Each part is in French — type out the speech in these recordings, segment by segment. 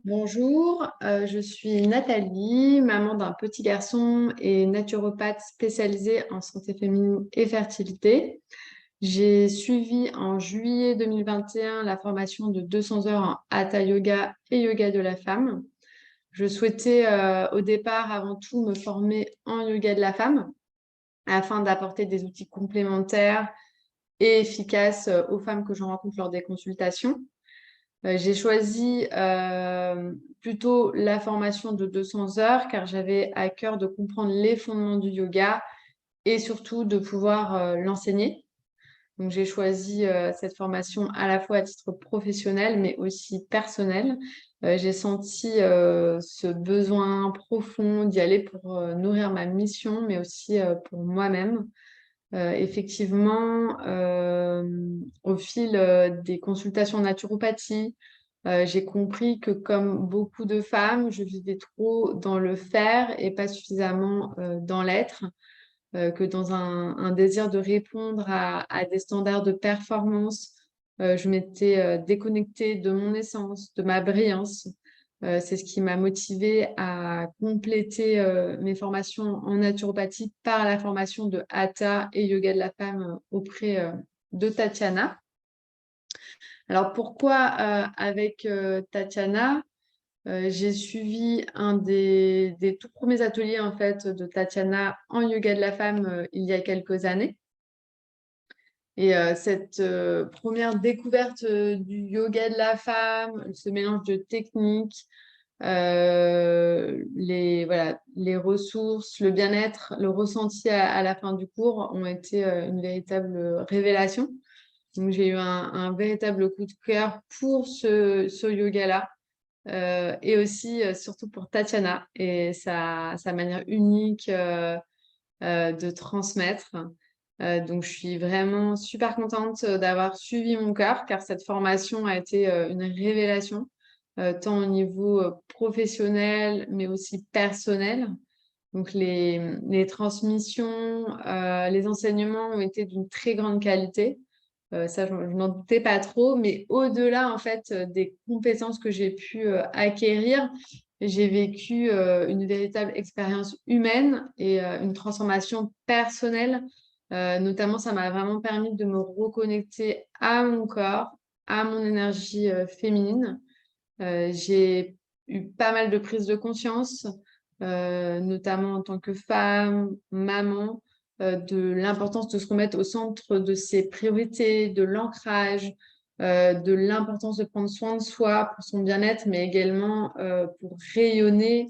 Bonjour, je suis Nathalie, maman d'un petit garçon et naturopathe spécialisée en santé féminine et fertilité. J'ai suivi en juillet 2021 la formation de 200 heures en Hatha Yoga et Yoga de la femme. Je souhaitais au départ avant tout me former en Yoga de la femme afin d'apporter des outils complémentaires et efficaces aux femmes que je rencontre lors des consultations. J'ai choisi plutôt la formation de 200 heures car j'avais à cœur de comprendre les fondements du yoga et surtout de pouvoir l'enseigner. Donc, j'ai choisi cette formation à la fois à titre professionnel mais aussi personnel. J'ai senti ce besoin profond d'y aller pour nourrir ma mission, mais aussi pour moi-même. Effectivement, au fil des consultations en naturopathie, j'ai compris que comme beaucoup de femmes, je vivais trop dans le faire et pas suffisamment dans l'être, que dans un désir de répondre à des standards de performance, je m'étais déconnectée de mon essence, de ma brillance. C'est ce qui m'a motivée à compléter mes formations en naturopathie par la formation de Hatha et Yoga de la femme auprès de Tatiana. Alors pourquoi avec Tatiana? J'ai suivi un des tout premiers ateliers en fait de Tatiana en yoga de la femme il y a quelques années. Et cette première découverte du yoga de la femme, ce mélange de techniques, les ressources, le bien-être, le ressenti à la fin du cours ont été une véritable révélation. Donc j'ai eu un véritable coup de cœur pour ce yoga-là. Et aussi, surtout pour Tatiana et sa manière unique de transmettre. Donc, je suis vraiment super contente d'avoir suivi mon cœur, car cette formation a été une révélation, tant au niveau professionnel, mais aussi personnel. Donc, les transmissions, les enseignements ont été d'une très grande qualité. Ça, je n'en doutais pas trop, mais au-delà, en fait, des compétences que j'ai pu acquérir, j'ai vécu une véritable expérience humaine et une transformation personnelle. Notamment, ça m'a vraiment permis de me reconnecter à mon corps, à mon énergie féminine. J'ai eu pas mal de prises de conscience, notamment en tant que femme, maman, de l'importance de se remettre au centre de ses priorités, de l'ancrage, de l'importance de prendre soin de soi pour son bien-être, mais également pour rayonner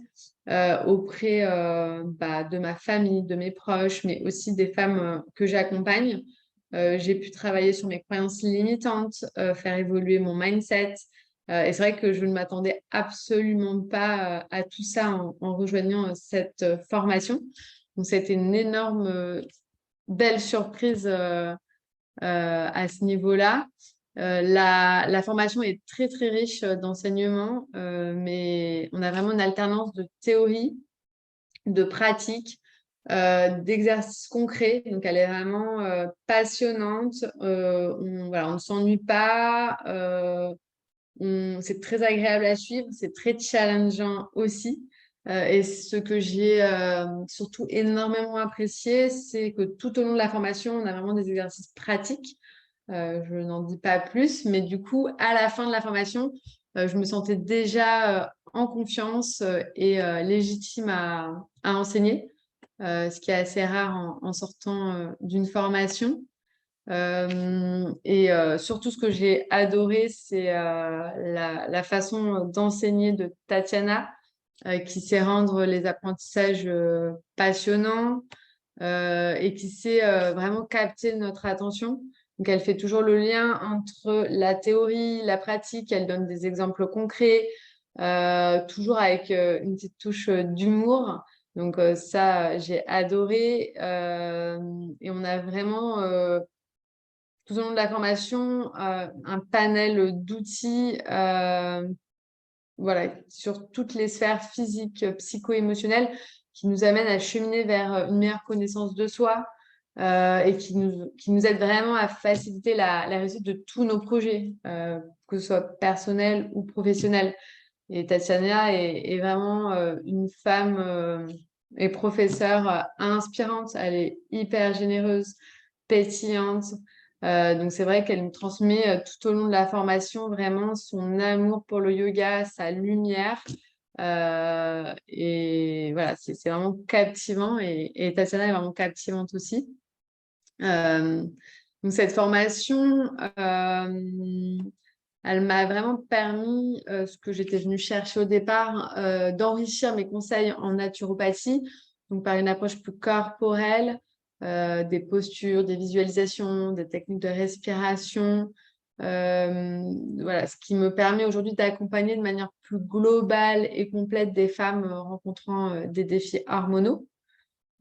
auprès de ma famille, de mes proches, mais aussi des femmes que j'accompagne. J'ai pu travailler sur mes croyances limitantes, faire évoluer mon mindset. Et c'est vrai que je ne m'attendais absolument pas à tout ça en rejoignant cette formation. Donc, c'était une énorme, belle surprise à ce niveau-là. La formation est très, très riche d'enseignements, mais on a vraiment une alternance de théorie, de pratique, d'exercices concrets. Donc, elle est vraiment passionnante. On ne s'ennuie pas. C'est très agréable à suivre, c'est très challengeant aussi. Et ce que j'ai surtout énormément apprécié, c'est que tout au long de la formation, on a vraiment des exercices pratiques. Je n'en dis pas plus, mais du coup, à la fin de la formation, je me sentais déjà en confiance et légitime à enseigner, ce qui est assez rare en sortant d'une formation. Surtout, ce que j'ai adoré, c'est la façon d'enseigner de Tatiana, qui sait rendre les apprentissages passionnants et qui sait vraiment capter notre attention. Donc, elle fait toujours le lien entre la théorie, la pratique. Elle donne des exemples concrets, toujours avec une petite touche d'humour. Donc, ça, j'ai adoré. Et on a vraiment tout au long de la formation, un panel d'outils voilà, sur toutes les sphères physiques, psycho-émotionnelles qui nous amènent à cheminer vers une meilleure connaissance de soi et qui nous aident vraiment à faciliter la réussite de tous nos projets, que ce soit personnel ou professionnel. Et Tatiana est vraiment une femme et professeure inspirante. Elle est hyper généreuse, pétillante. Donc, c'est vrai qu'elle me transmet tout au long de la formation vraiment son amour pour le yoga, sa lumière. Et voilà, c'est vraiment captivant. Et Tatiana est vraiment captivante aussi. Euh, donc, cette formation, elle m'a vraiment permis, ce que j'étais venue chercher au départ, d'enrichir mes conseils en naturopathie, donc par une approche plus corporelle, des postures, des visualisations, des techniques de respiration. Voilà, ce qui me permet aujourd'hui d'accompagner de manière plus globale et complète des femmes rencontrant des défis hormonaux.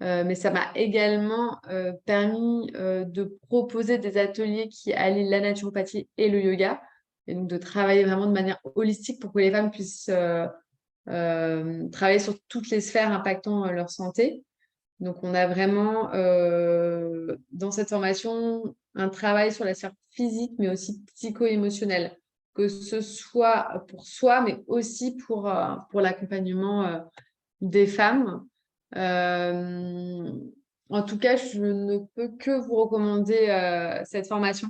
Mais ça m'a également permis de proposer des ateliers qui allient la naturopathie et le yoga, et donc de travailler vraiment de manière holistique pour que les femmes puissent travailler sur toutes les sphères impactant leur santé. Donc, on a vraiment dans cette formation un travail sur la sphère physique, mais aussi psycho-émotionnelle, que ce soit pour soi, mais aussi pour l'accompagnement des femmes. Euh, En tout cas, je ne peux que vous recommander cette formation.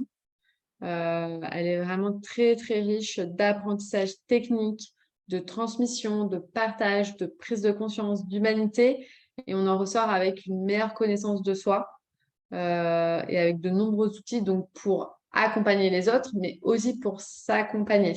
Elle est vraiment très, très riche d'apprentissage technique, de transmission, de partage, de prise de conscience, d'humanité. Et on en ressort avec une meilleure connaissance de soi et avec de nombreux outils donc, pour accompagner les autres, mais aussi pour s'accompagner.